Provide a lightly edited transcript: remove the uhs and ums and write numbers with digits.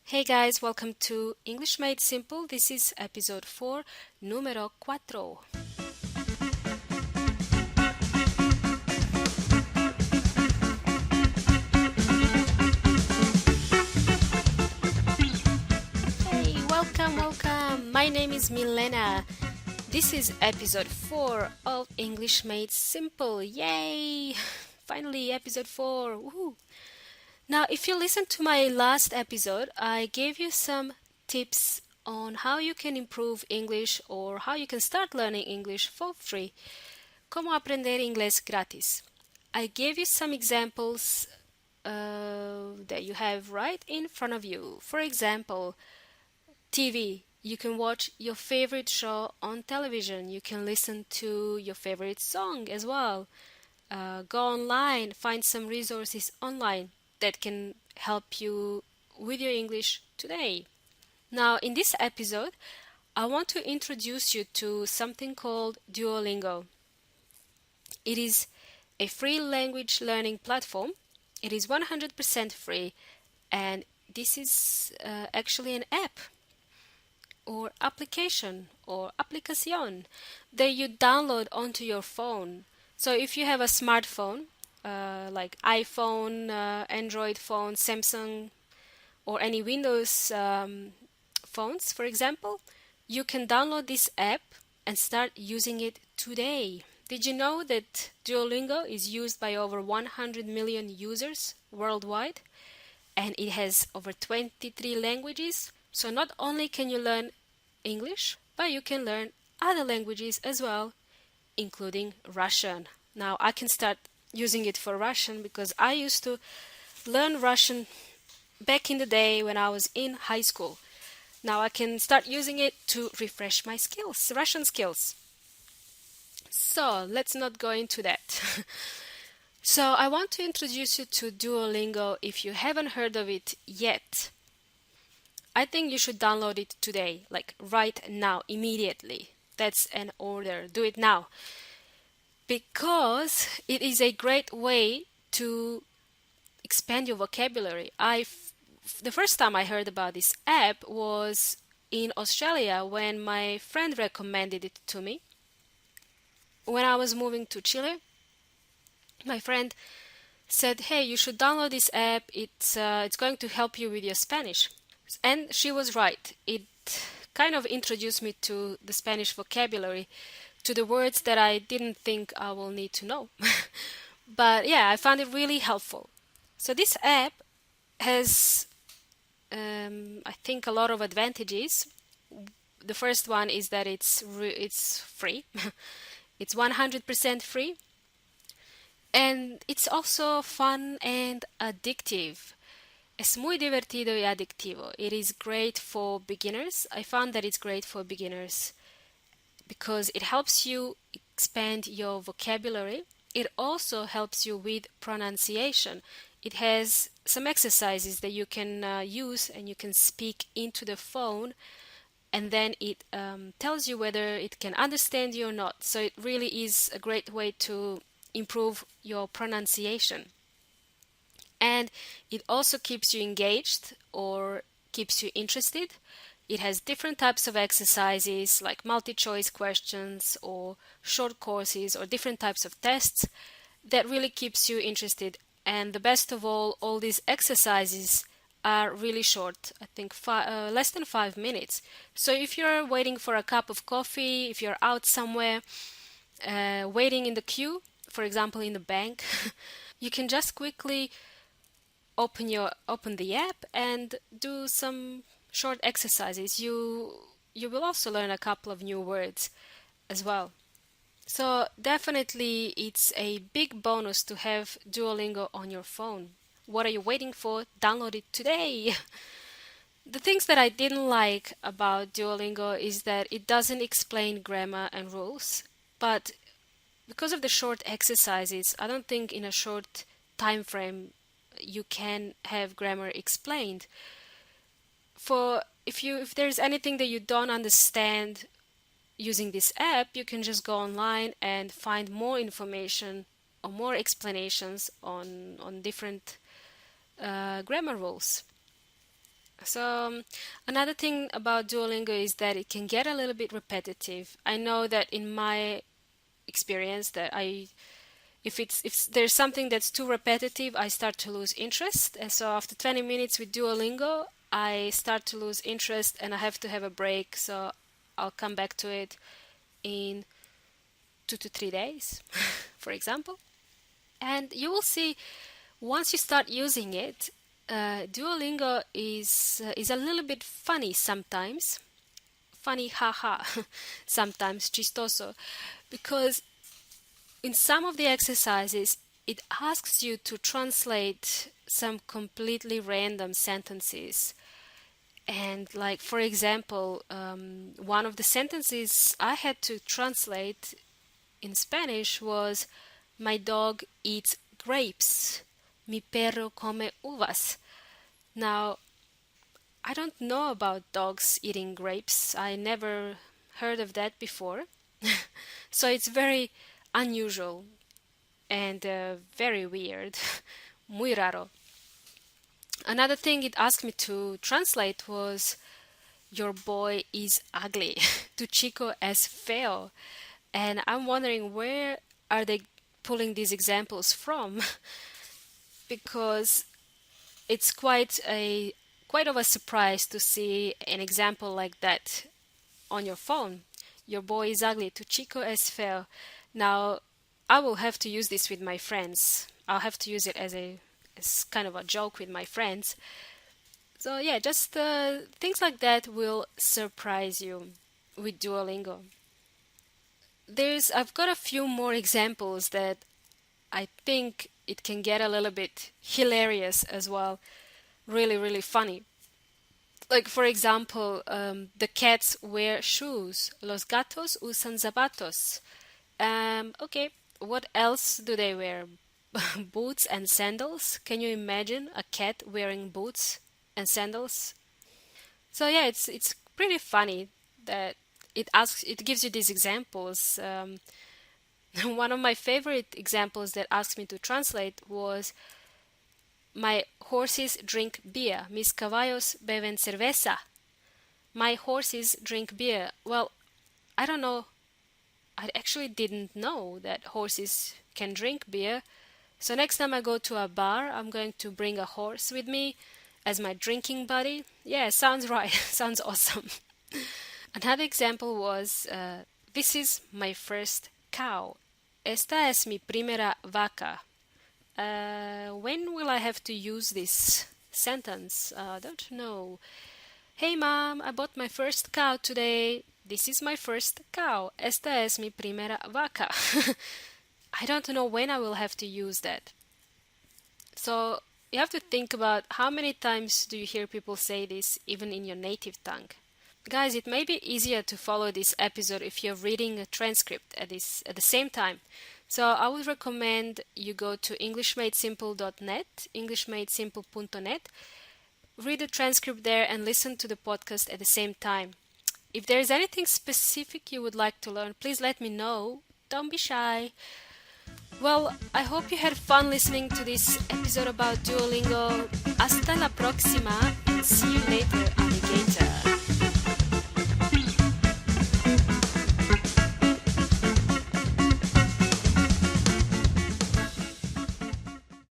Hey guys, welcome to English Made Simple. This is episode 4, número 4. Hey, welcome. My name is Milena. This is episode 4 of English Made Simple. Yay! Finally, episode 4. Woohoo! Now, if you listened to my last episode, I gave you some tips on how you can improve English or how you can start learning English for free. Cómo aprender inglés gratis. I gave you some examples that you have right in front of you. For example, TV. You can watch your favorite show on television. You can listen to your favorite song as well. Go online, find some resources online that can help you with your English today. Now, in this episode, I want to introduce you to something called DuoLingo. It is a free language learning platform. It is 100% free, and this is actually an app or application or aplicación that you download onto your phone. So if you have a smartphone, like iPhone, Android phone, Samsung, or any Windows phones, for example, you can download this app and start using it today. Did you know that DuoLingo is used by over 100 million users worldwide? And it has over 23 languages. So not only can you learn English, but you can learn other languages as well, including Russian. Now I can start using it for Russian because I used to learn Russian back in the day when I was in high school. Now I can start using it to refresh my skills, Russian skills. So let's not go into that. So I want to introduce you to DuoLingo if you haven't heard of it yet. I think you should download it today, like right now, immediately. That's an order. Do it now. Because it is a great way to expand your vocabulary. The first time I heard about this app was in Australia when my friend recommended it to me. When I was moving to Chile, my friend said, "Hey, you should download this app. It's going to help you with your Spanish." And she was right. It kind of introduced me to the Spanish vocabulary, to the words that I didn't think I will need to know. But yeah, I found it really helpful. So this app has, I think, a lot of advantages. The first one is that it's free. It's 100% free. And it's also fun and addictive. Es muy divertido y adictivo. It is great for beginners. I found that it's great for beginners because it helps you expand your vocabulary. It also helps you with pronunciation. It has some exercises that you can use and you can speak into the phone, and then it tells you whether it can understand you or not. So it really is a great way to improve your pronunciation. And it also keeps you engaged or keeps you interested. It has different types of exercises like multi-choice questions or short courses or different types of tests that really keeps you interested. And the best of all these exercises are really short. I think less than 5 minutes. So if you're waiting for a cup of coffee, if you're out somewhere waiting in the queue, for example in the bank, you can just quickly open the app and do some short exercises. You will also learn a couple of new words as well. So definitely it's a big bonus to have DuoLingo on your phone. What are you waiting for? Download it today. The things that I didn't like about DuoLingo is that it doesn't explain grammar and rules, but because of the short exercises, I don't think in a short time frame you can have grammar explained. If there's anything that you don't understand using this app, you can just go online and find more information or more explanations on different grammar rules. So another thing about Duolingo is that it can get a little bit repetitive. I know that in my experience that if there's something that's too repetitive, I start to lose interest. And so after 20 minutes with Duolingo, I start to lose interest and I have to have a break. So I'll come back to it in 2 to 3 days, for example. And you will see once you start using it, Duolingo is a little bit funny sometimes. Funny, haha, sometimes chistoso, because in some of the exercises it asks you to translate some completely random sentences. And like for example, one of the sentences I had to translate in Spanish was my dog eats grapes. Mi perro come uvas. Now, I don't know about dogs eating grapes. I never heard of that before. So it's very unusual and very weird. Muy raro. Another thing it asked me to translate was your boy is ugly. Tu chico es feo. And I'm wondering where are they pulling these examples from? Because it's quite of a surprise to see an example like that on your phone. Your boy is ugly, tu chico es feo. Now, I will have to use this with my friends. I'll have to use it as kind of a joke with my friends. So yeah, just things like that will surprise you with Duolingo. I've got a few more examples that I think it can get a little bit hilarious as well. Really, really funny. Like, for example, the cats wear shoes. Los gatos usan zapatos. Okay, what else do they wear? Boots and sandals? Can you imagine a cat wearing boots and sandals? So yeah, it's pretty funny that it gives you these examples. One of my favorite examples that asked me to translate was my horses drink beer. Mis caballos beben cerveza. My horses drink beer. Well, I don't know. I actually didn't know that horses can drink beer. So next time I go to a bar, I'm going to bring a horse with me as my drinking buddy. Yeah, sounds right. Sounds awesome. Another example was, this is my first cow. Esta es mi primera vaca. When will I have to use this sentence? Don't know. Hey mom, I bought my first cow today. This is my first cow. Esta es mi primera vaca. I don't know when I will have to use that. So you have to think about how many times do you hear people say this even in your native tongue. Guys, it may be easier to follow this episode if you're reading a transcript at the same time. So I would recommend you go to englishmadesimple.net, englishmadesimple.net, read the transcript there and listen to the podcast at the same time. If there's anything specific you would like to learn, please let me know. Don't be shy. Well, I hope you had fun listening to this episode about Duolingo. Hasta la próxima. See you later, alligator.